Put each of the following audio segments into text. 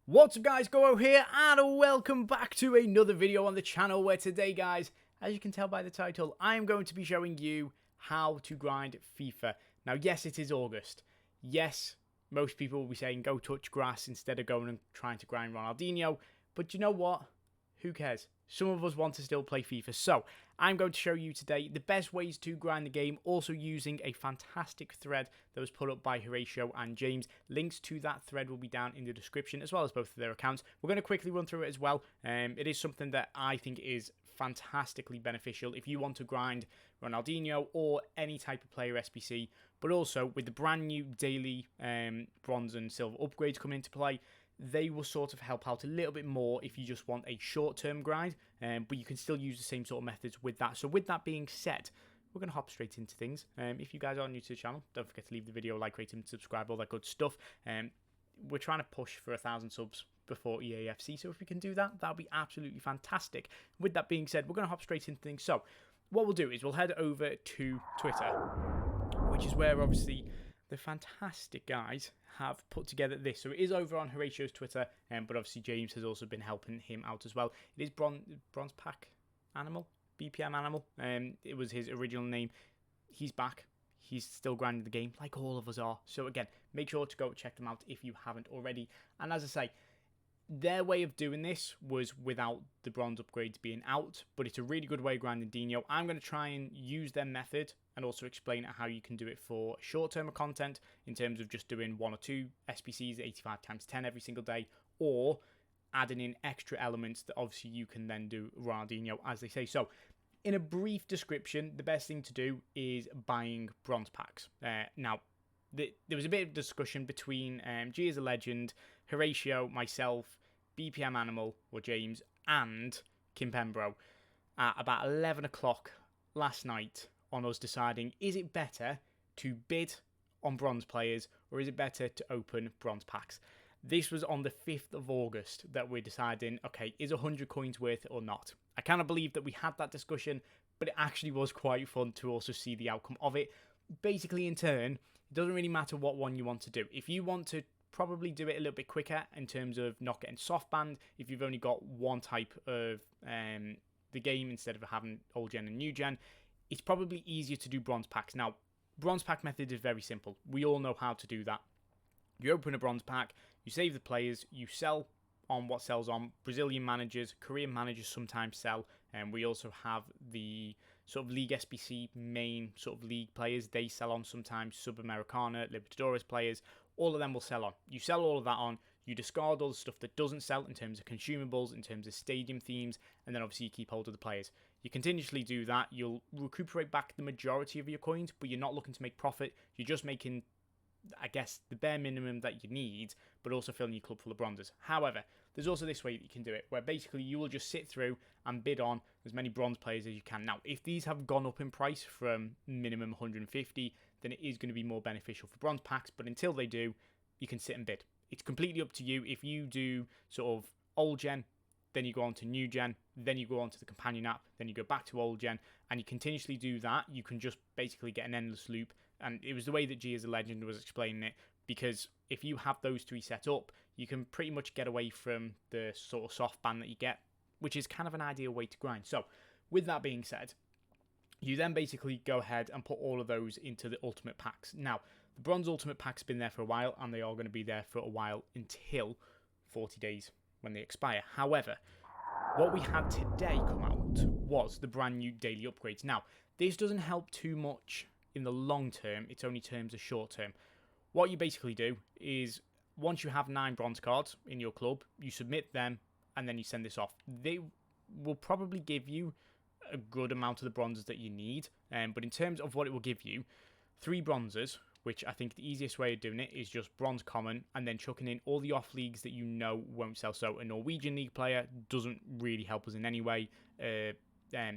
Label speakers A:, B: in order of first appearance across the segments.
A: What's up guys, Go here and welcome back to another video on the channel where today guys, as you can tell by the title, I am going to be showing you how to grind FIFA. Now yes, it is August. Yes, most people will be saying go touch grass instead of going and trying to grind Ronaldinho, but you know what? Who cares? Some of us want to still play FIFA, so I'm going to show you today the best ways to grind the game, also using a fantastic thread that was put up by Horatio and James. Links to that thread will be down in the description, as well as both of their accounts. We're going to quickly run through it as well. It is something that I think is fantastically beneficial if you want to grind Ronaldinho or any type of player SBC, but also with the brand new daily bronze and silver upgrades coming into play, they will sort of help out a little bit more if you just want a short-term grind, but you can still use the same sort of methods with that. So with that being said, we're going to hop straight into things. If you guys are new to the channel, don't forget to leave the video a like, rate, and subscribe, all that good stuff. We're trying to push for 1,000 subs before EAFC, so if we can do that, that would be absolutely fantastic. With that being said, we're going to hop straight into things. So what we'll do is we'll head over to Twitter, which is where obviously the fantastic guys have put together this. So it is over on Horatio's Twitter, but obviously James has also been helping him out as well. It is Bronze Pack Animal, BPM Animal. It was his original name. He's back. He's still grinding the game like all of us are. So again, make sure to go check them out if you haven't already. And as I say, their way of doing this was without the bronze upgrades being out, but it's a really good way of grinding Dino. I'm going to try and use their method and also explain how you can do it for short-term content in terms of just doing 1 or 2 SBCs 85 times 10 every single day, or adding in extra elements that obviously you can then do Ronaldinho, as they say. So in a brief description, the best thing to do is buying bronze packs. Now, there was a bit of discussion between G as a Legend, Horatio, myself, BPM Animal, or James, and Kim Pembro at about 11 o'clock last night on us deciding, is it better to bid on bronze players or is it better to open bronze packs? This was on the 5th of August that we're deciding, okay, is 100 coins worth it or not? I cannot believe that we had that discussion, but it actually was quite fun to also see the outcome of it. Basically, in turn, it doesn't really matter what one you want to do. If you want to probably do it a little bit quicker in terms of not getting soft banned, if you've only got one type of the game instead of having old gen and new gen, it's probably easier to do bronze packs. Now, bronze pack method is very simple. We all know how to do that. You open a bronze pack, you save the players, you sell on what sells on. Brazilian managers, Korean managers sometimes sell, and we also have the sort of League SBC main sort of league players. They sell on sometimes. Subamericana, Libertadores players, all of them will sell on. You sell all of that on, you discard all the stuff that doesn't sell in terms of consumables, in terms of stadium themes, and then obviously you keep hold of the players. You continuously do that, you'll recuperate back the majority of your coins, but you're not looking to make profit, you're just making, I guess, the bare minimum that you need, but also filling your club full of bronzes. However, there's also this way that you can do it, where basically you will just sit through and bid on as many bronze players as you can. Now, if these have gone up in price from minimum 150, then it is going to be more beneficial for bronze packs, but until they do, you can sit and bid. It's completely up to you. If you do sort of old gen, then you go on to new gen, then you go on to the companion app, then you go back to old gen, and you continuously do that, you can just basically get an endless loop. And it was the way that G as a Legend was explaining it, because if you have those 3 set up, you can pretty much get away from the sort of soft ban that you get, which is kind of an ideal way to grind. So with that being said, you then basically go ahead and put all of those into the ultimate packs. Now, the bronze ultimate pack's been there for a while, and they are going to be there for a while until 40 days when they expire. However, what we had today come out was the brand new daily upgrades. Now, this doesn't help too much in the long term, it's only terms of short term. What you basically do is, once you have 9 bronze cards in your club, you submit them and then you send this off. They will probably give you a good amount of the bronzes that you need, but in terms of what it will give you, 3 bronzes, which I think the easiest way of doing it is just bronze common and then chucking in all the off leagues that you know won't sell. So a Norwegian league player doesn't really help us in any way.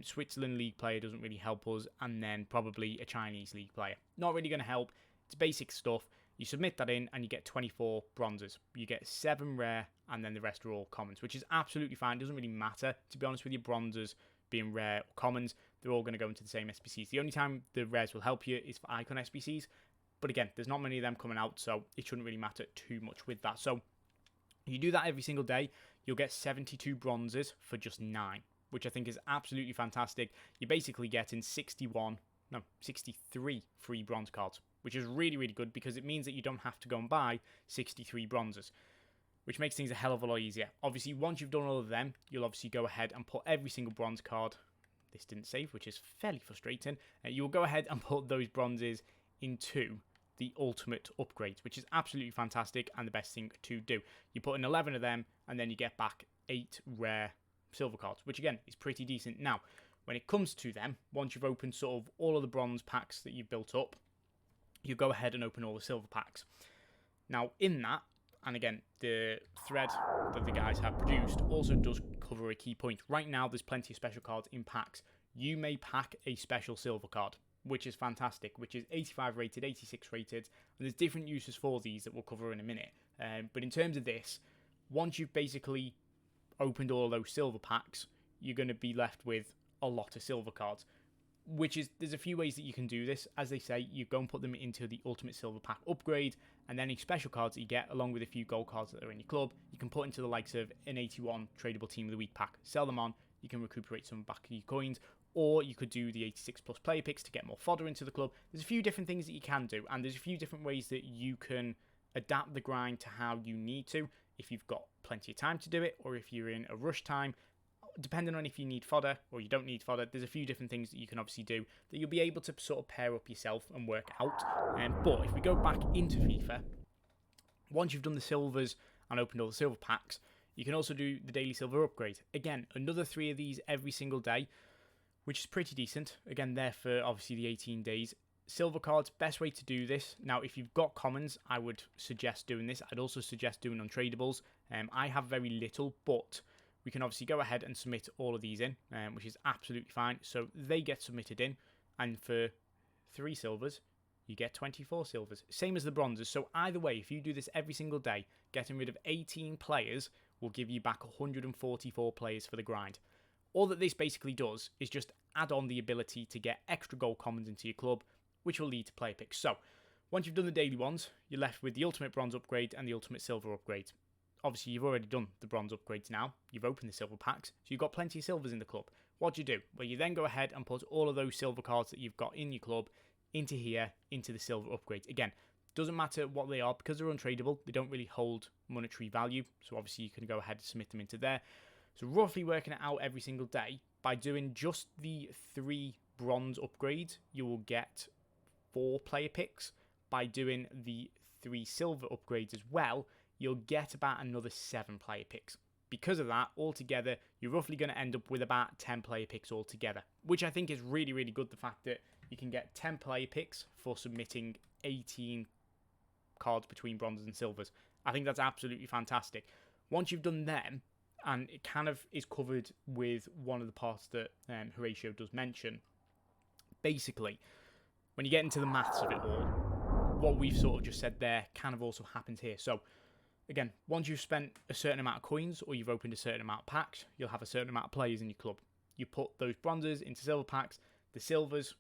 A: Switzerland league player doesn't really help us, and then probably a Chinese league player. Not really going to help. It's basic stuff. You submit that in and you get 24 bronzes. You get 7 rare and then the rest are all commons, which is absolutely fine. It doesn't really matter, to be honest with you. Bronzes being rare or commons, they're all going to go into the same SBCs. The only time the rares will help you is for icon SBCs, but again, there's not many of them coming out, so it shouldn't really matter too much with that. So You do that every single day, you'll get 72 bronzes for just 9, which I think is absolutely fantastic. You're basically getting 63 free bronze cards, which is really, really good because it means that you don't have to go and buy 63 bronzes, which makes things a hell of a lot easier. Obviously, once you've done all of them, you'll obviously go ahead and put every single bronze card. This didn't save, which is fairly frustrating. You'll go ahead and put those bronzes into the ultimate upgrade, which is absolutely fantastic and the best thing to do. You put in 11 of them, and then you get back 8 rare silver cards, which again is pretty decent. Now, when it comes to them, once you've opened sort of all of the bronze packs that you've built up, you go ahead and open all the silver packs. Now, in that, and again, the thread that the guys have produced also does cover a key point. Right now, there's plenty of special cards in packs. You may pack a special silver card, which is fantastic, which is 85 rated, 86 rated, and there's different uses for these that we'll cover in a minute. But in terms of this, once you've basically opened all of those silver packs, you're going to be left with a lot of silver cards, there's a few ways that you can do this. As they say, you go and put them into the ultimate silver pack upgrade, and then any special cards that you get, along with a few gold cards that are in your club, you can put into the likes of an 81 tradable team of the week pack, sell them on, you can recuperate some back of your coins, or you could do the 86 plus player picks to get more fodder into the club. There's a few different things that you can do, and there's a few different ways that you can adapt the grind to how you need to, if you've got plenty of time to do it, or if you're in a rush time. Depending on if you need fodder or you don't need fodder, there's a few different things that you can obviously do that you'll be able to sort of pair up yourself and work out. But if we go back into FIFA, once you've done the silvers and opened all the silver packs, you can also do the daily silver upgrade. Again, another 3 of these every single day, which is pretty decent. Again, there for obviously the 18 days. Silver cards, best way to do this. Now, if you've got commons, I would suggest doing this. I'd also suggest doing untradables. I have very little, but we can obviously go ahead and submit all of these in, which is absolutely fine. So they get submitted in, and for 3 silvers, you get 24 silvers. Same as the bronzes. So either way, if you do this every single day, getting rid of 18 players will give you back 144 players for the grind. All that this basically does is just add on the ability to get extra gold commons into your club, which will lead to player picks. So once you've done the daily ones, you're left with the ultimate bronze upgrade and the ultimate silver upgrade. Obviously, you've already done the bronze upgrades now. You've opened the silver packs, so you've got plenty of silvers in the club. What do you do? Well, you then go ahead and put all of those silver cards that you've got in your club into here, into the silver upgrades. Again, doesn't matter what they are, because they're untradeable, they don't really hold monetary value, so obviously you can go ahead and submit them into there. So roughly working it out every single day, by doing just the 3 bronze upgrades, you will get 4 player picks. By doing the 3 silver upgrades as well, you'll get about another 7 player picks. Because of that, altogether, you're roughly going to end up with about 10 player picks altogether, which I think is really, really good. The fact that you can get 10 player picks for submitting 18 cards between bronzes and silvers. I think that's absolutely fantastic. Once you've done them, and it kind of is covered with one of the parts that Horatio does mention, basically, when you get into the maths of it all, what we've sort of just said there kind of also happens here. So, again, once you've spent a certain amount of coins or you've opened a certain amount of packs, you'll have a certain amount of players in your club. You put those bronzes into silver packs, the silvers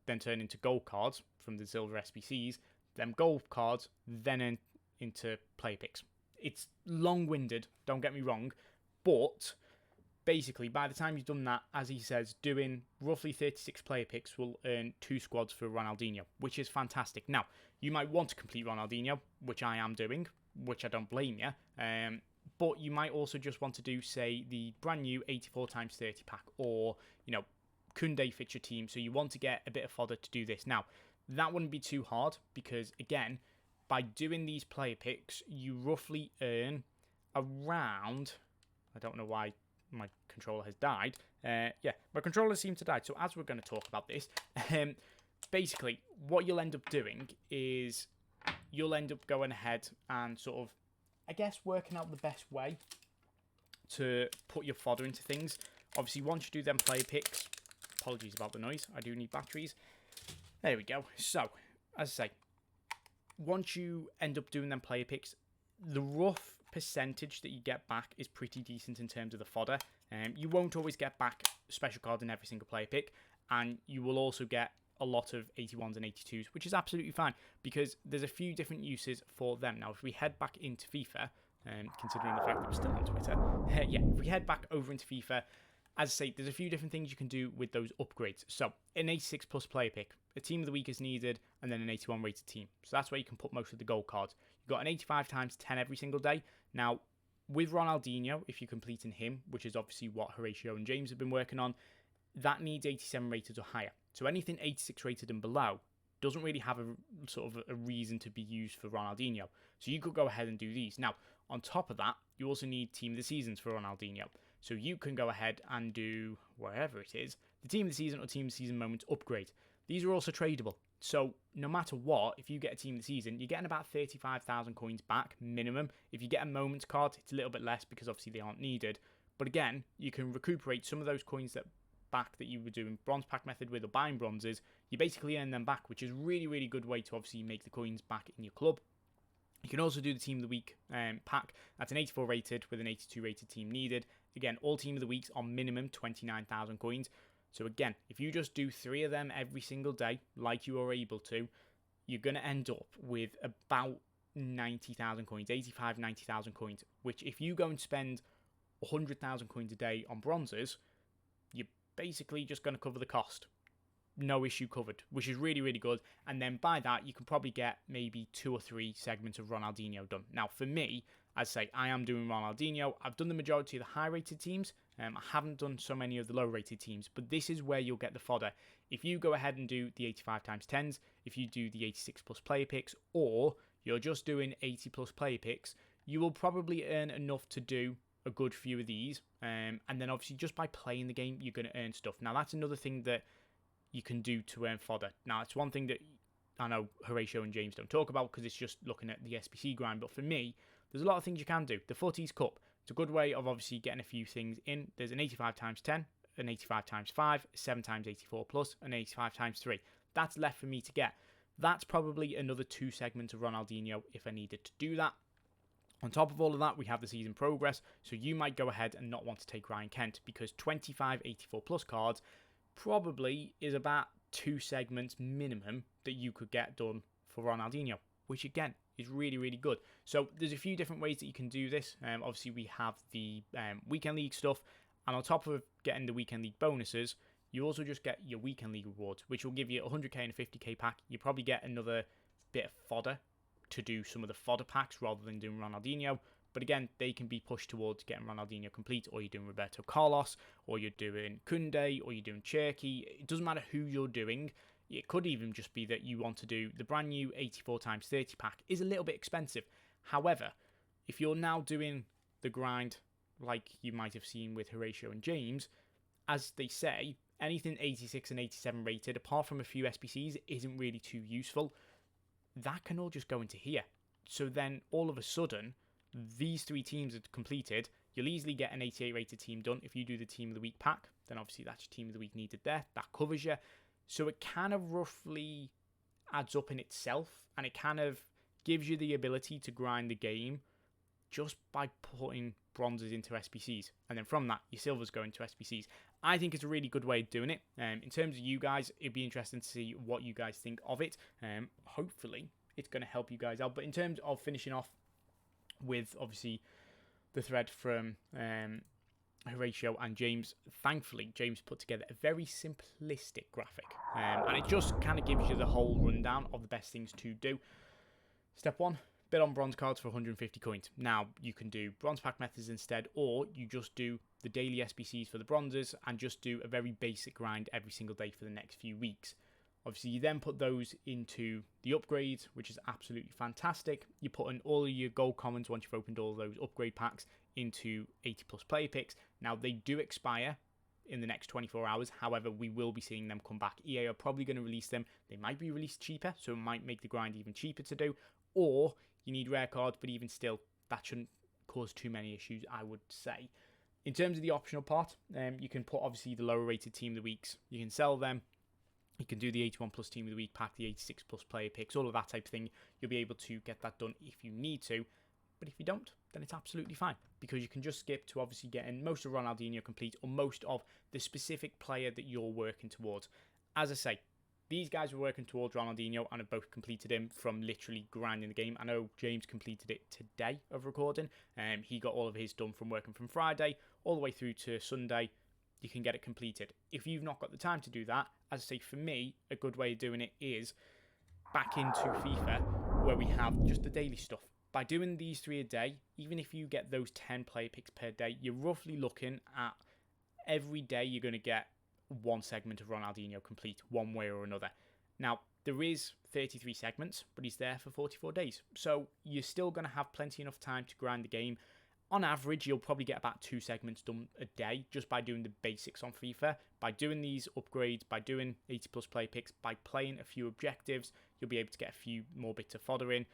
A: then turn into gold cards from the silver SBCs, them gold cards then into player picks. It's long-winded, don't get me wrong, but basically by the time you've done that, as he says, doing roughly 36 player picks will earn 2 squads for Ronaldinho, which is fantastic. Now, you might want to complete Ronaldinho, which I am doing, which I don't blame you, but you might also just want to do, say, the brand new 84x30 pack, or, you know, Koundé fits your team, so you want to get a bit of fodder to do this. Now, that wouldn't be too hard, because, again, by doing these player picks, you roughly earn around, I don't know why my controller has died, yeah, my controller seemed to die, so as we're going to talk about this, basically, what you'll end up doing is you'll end up going ahead and sort of, I guess, working out the best way to put your fodder into things. Obviously, once you do them player picks, apologies about the noise, I do need batteries. There we go. So, as I say, once you end up doing them player picks, the rough percentage that you get back is pretty decent in terms of the fodder. You won't always get back special cards in every single player pick, and you will also get a lot of 81s and 82s, which is absolutely fine, because there's a few different uses for them. Now, if we head back into FIFA, considering the fact that we're still on Twitter. Yeah, if we head back over into FIFA, as I say, there's a few different things you can do with those upgrades. So, an 86 plus player pick, a team of the week is needed, and then an 81 rated team. So that's where you can put most of the gold cards. You've got an 85 times 10 every single day. Now, with Ronaldinho, if you're completing him, which is obviously what Horatio and James have been working on, that needs 87 rated or higher. So anything 86 rated and below doesn't really have a sort of a reason to be used for Ronaldinho. So you could go ahead and do these. Now, on top of that, you also need Team of the Seasons for Ronaldinho. So you can go ahead and do, wherever it is, the Team of the Season or Team of the Season Moments upgrade. These are also tradable. So no matter what, if you get a Team of the Season, you're getting about 35,000 coins back, minimum. If you get a Moments card, it's a little bit less because obviously they aren't needed. But again, you can recuperate some of those coins that you were doing bronze pack method with or buying bronzes. You basically earn them back, which is really, really good way to obviously make the coins back in your club. You can also do the Team of the Week pack. That's an 84 rated with an 82 rated team needed. Again, all Team of the Weeks are minimum 29,000 coins. So again, if you just do 3 of them every single day, like you are able to, you're going to end up with about 90,000 coins, 85, 90,000 coins, which if you go and spend 100,000 coins a day on bronzes, you're basically just going to cover the cost. No issue covered, which is really, really good. And then by that, you can probably get maybe 2 or 3 segments of Ronaldinho done. Now, for me, as I say, I am doing Ronaldinho. I've done the majority of the high-rated teams. I haven't done so many of the low-rated teams, but this is where you'll get the fodder. If you go ahead and do the 85 times 10s, if you do the 86 plus player picks, or you're just doing 80 plus player picks, you will probably earn enough to do a good few of these. And then obviously just by playing the game, you're going to earn stuff. Now, that's another thing that you can do to earn fodder. Now, it's one thing that I know Horatio and James don't talk about because it's just looking at the SBC grind, but for me, there's a lot of things you can do. The Footies Cup, it's a good way of obviously getting a few things in. There's an 85 times 10, an 85 times 5, 7 times 84 plus, an 85 times 3. That's left for me to get. That's probably another 2 segments of Ronaldinho if I needed to do that. On top of all of that, we have the season progress, so you might go ahead and not want to take Ryan Kent because 25 84 plus cards probably is about 2 segments minimum that you could get done for Ronaldinho, which again is really, really good. So there's a few different ways that you can do this. Obviously, we have the Weekend League stuff, and on top of getting the Weekend League bonuses, you also just get your Weekend League rewards, which will give you 100k and a 50k pack. You probably get another bit of fodder to do some of the fodder packs rather than doing Ronaldinho. But again, they can be pushed towards getting Ronaldinho complete, or you're doing Roberto Carlos, or you're doing Koundé, or you're doing Cherky. It doesn't matter who you're doing. It could even just be that you want to do the brand new 84 times 30 pack. Is a little bit expensive. However, if you're now doing the grind like you might have seen with Horatio and James, as they say, anything 86 and 87 rated, apart from a few SBCs, isn't really too useful. That can all just go into here. So then all of a sudden, these 3 teams are completed. You'll easily get an 88 rated team done. If you do the Team of the Week pack, then obviously that's your Team of the Week needed there. That covers you. So it kind of roughly adds up in itself, and it kind of gives you the ability to grind the game just by putting bronzes into SBCs. And then from that, your silvers go into SBCs. I think it's a really good way of doing it. In terms of you guys, it'd be interesting to see what you guys think of it. Hopefully, it's going to help you guys out. But in terms of finishing off with, obviously, the thread from Horatio and James, thankfully, James put together a very simplistic graphic. And it just kind of gives you the whole rundown of the best things to do. Step 1. Bid on bronze cards for 150 coins. Now, you can do bronze pack methods instead, or you just do the daily SBCs for the bronzes and just do a very basic grind every single day for the next few weeks. Obviously, you then put those into the upgrades, which is absolutely fantastic. You put in all of your gold commons once you've opened all those upgrade packs into 80 plus player picks. Now, they do expire in the next 24 hours. However, we will be seeing them come back. EA are probably going to release them. They might be released cheaper, so it might make the grind even cheaper to do. Or you need rare cards, but even still, that shouldn't cause too many issues, I would say. In terms of the optional part, you can put obviously the lower rated team of the weeks. You can sell them. You can do the 81 plus team of the week pack, the 86 plus player picks, all of that type of thing. You'll be able to get that done if you need to. But if you don't, then it's absolutely fine, because you can just skip to obviously getting most of Ronaldinho complete or most of the specific player that you're working towards. As I say, These guys were working towards Ronaldinho and have both completed him from literally grinding the game. I know James completed it today of recording. He got all of his done from working from Friday all the way through to Sunday. You can get it completed. If you've not got the time to do that, as I say, for me, a good way of doing it is back into FIFA, where we have just the daily stuff. By doing these 3 a day, even if you get those 10 player picks per day, you're roughly looking at every day you're going to get one segment of Ronaldinho complete one way or another. Now, there is 33 segments, but he's there for 44 days. So you're still going to have plenty enough time to grind the game. On average, you'll probably get about 2 segments done a day just by doing the basics on FIFA. By doing these upgrades, by doing 80 plus play picks, by playing a few objectives, you'll be able to get a few more bits of fodder in.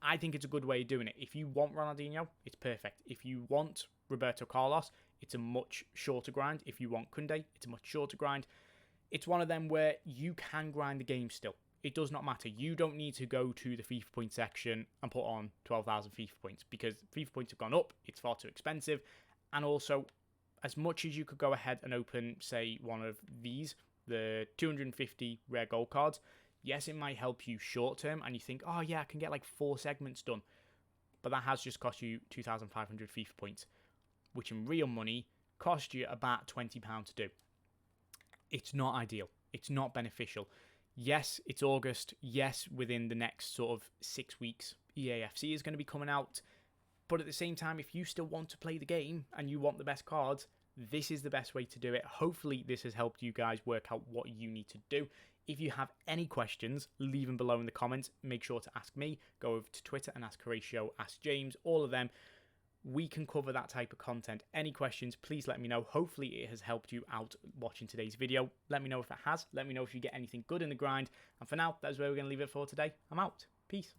A: I think it's a good way of doing it. If you want Ronaldinho, it's perfect. If you want Roberto Carlos, it's a much shorter grind. If you want Kunde, it's a much shorter grind. It's one of them where you can grind the game still. It does not matter. You don't need to go to the FIFA point section and put on 12,000 FIFA points because FIFA points have gone up. It's far too expensive. And also, as much as you could go ahead and open, say, one of these, the 250 rare gold cards, yes, it might help you short term and you think, oh yeah, I can get like 4 segments done. But that has just cost you 2,500 FIFA points, which in real money cost you about £20 to do. It's not ideal. It's not beneficial. Yes, it's August. Yes, within the next sort of 6 weeks, EAFC is going to be coming out. But at the same time, if you still want to play the game and you want the best cards, this is the best way to do it. Hopefully, this has helped you guys work out what you need to do. If you have any questions, leave them below in the comments. Make sure to ask me. Go over to Twitter and ask Horatio, ask James, all of them. We can cover that type of content. Any questions, please let me know. Hopefully it has helped you out watching today's video. Let me know if it has. Let me know if you get anything good in the grind. And for now, that is where we're going to leave it for today. I'm out. Peace.